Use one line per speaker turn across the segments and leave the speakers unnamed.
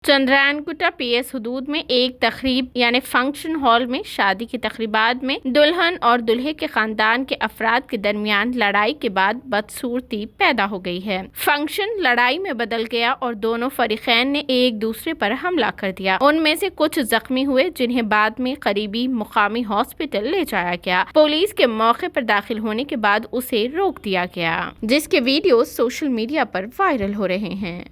Chandrayangutta PS हदूद में एक तकरीब यानी फंक्शन हॉल में शादी की तकरीबात में दुल्हन और दुल्हे के खानदान के अफराद के दरमियान लड़ाई के बाद बदसूरती पैदा हो गई है। फंक्शन लड़ाई में बदल गया और दोनों फरीकैन ने एक दूसरे पर हमला कर दिया। उनमें से कुछ जख्मी हुए, जिन्हें बाद में करीबी मुकामी हॉस्पिटल ले जाया गया। पुलिस के मौके पर दाखिल होने के बाद उसे रोक दिया गया, जिसके वीडियो सोशल मीडिया पर वायरल हो रहे हैं।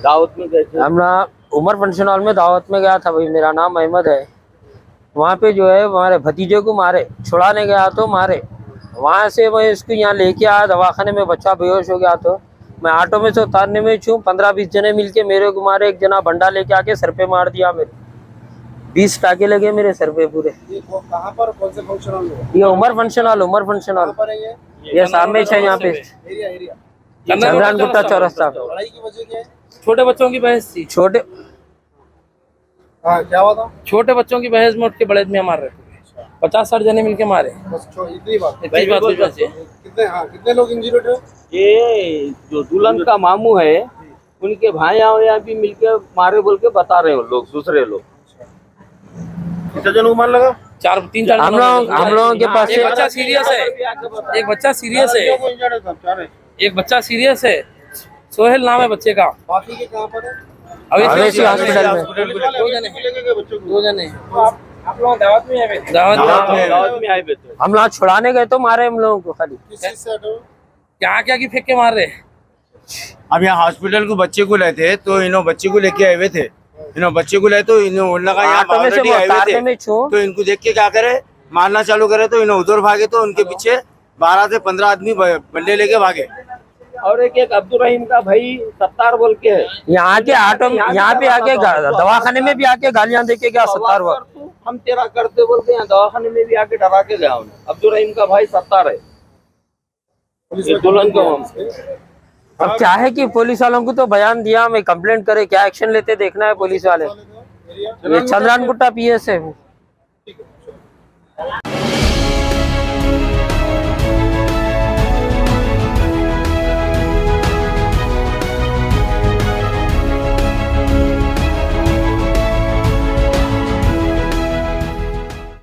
दावत में गए थे
हम उमर फंक्शन हॉल में दावत में गया था भाई। मेरा नाम अहमद है। वहाँ पे जो है हमारे भतीजे को मारे, छुड़ाने गया तो मारे। वहाँ से मैं इसको यहाँ लेके आया दवाखाने में, बच्चा बेहोश हो गया तो मैं ऑटो में से उतारने में छूँ, 15-20 जने मिलके मेरे को मारे। एक जना भंडा लेके आके सर पे मार दिया मेरे, 20 टाके लगे मेरे सर पे पूरे।
कहाँ पर, कौन से फंक्शन हॉल में?
ये Umar function hall, Umar function hall ये सामने है यहाँ पे चंद्रायनगुट्टा चौरस्ता।
लड़ाई की वजह क्या है?
छोटे बच्चों की बहस थी।
छोटे
हाँ, क्या हुआ था?
छोटे बच्चों की बहस में उठ के बड़े आदमी मार रहे थे। 50-60 जने मिलके मारे।
बस इतनी बात।
कितने
लोग इंजर्ड है?
ये जो दुल्हन का मामू है, उनके भाई यहाँ भी मिलके मारे बोल के बता रहे हो लोग, दूसरे लोग।
कितने जनों को मार लगा?
3-4
हम लोगों के पास
एक बच्चा सीरियस है, एक बच्चा सीरियस है, एक बच्चा सीरियस है। सोहेल नाम है बच्चे का।
बाकी के कहाँ पर है?
अवेसी हॉस्पिटल में
2 जने। आप लोग दावत में आए थे?
दावत में आए थे।
हम लोग छुड़ाने गए तो मारे हम लोगों को खाली।
किस चीज से हटो?
क्या की फेंक के मार रहे?
अब यहाँ हॉस्पिटल को बच्चे को लेते तो इन्हों बच्चे को लेके आए हुए थे। इन्हों बच्चे को लाए तो इन्हों लगा यहाँ ऑलरेडी आए हुए थे, तो इनको देख के क्या करे, मारना चालू करे। तो इन्हों उधर भागे तो उनके पीछे 12 से 15 आदमी बल्ले लेके भागे।
और एक अब्दुल रहीम का भाई सत्तार बोल के है,
यहाँ के ऑटो में, यहाँ पे आके दवाखाने में भी आके गालियां देके गया। 70 वक्त
हम तेरा करते बोल के यहाँ दवाखाने में भी आके डरा के गया उन्हें। अब्दुल रहीम का भाई सत्तार है, दुल्हन का मामू।
अब क्या है कि पुलिस वालों को तो बयान दिया, मैं कंप्लेंट करे, क्या एक्शन लेते देखना है पुलिस वाले। ये चंद्रायनगुट्टा पीएस है।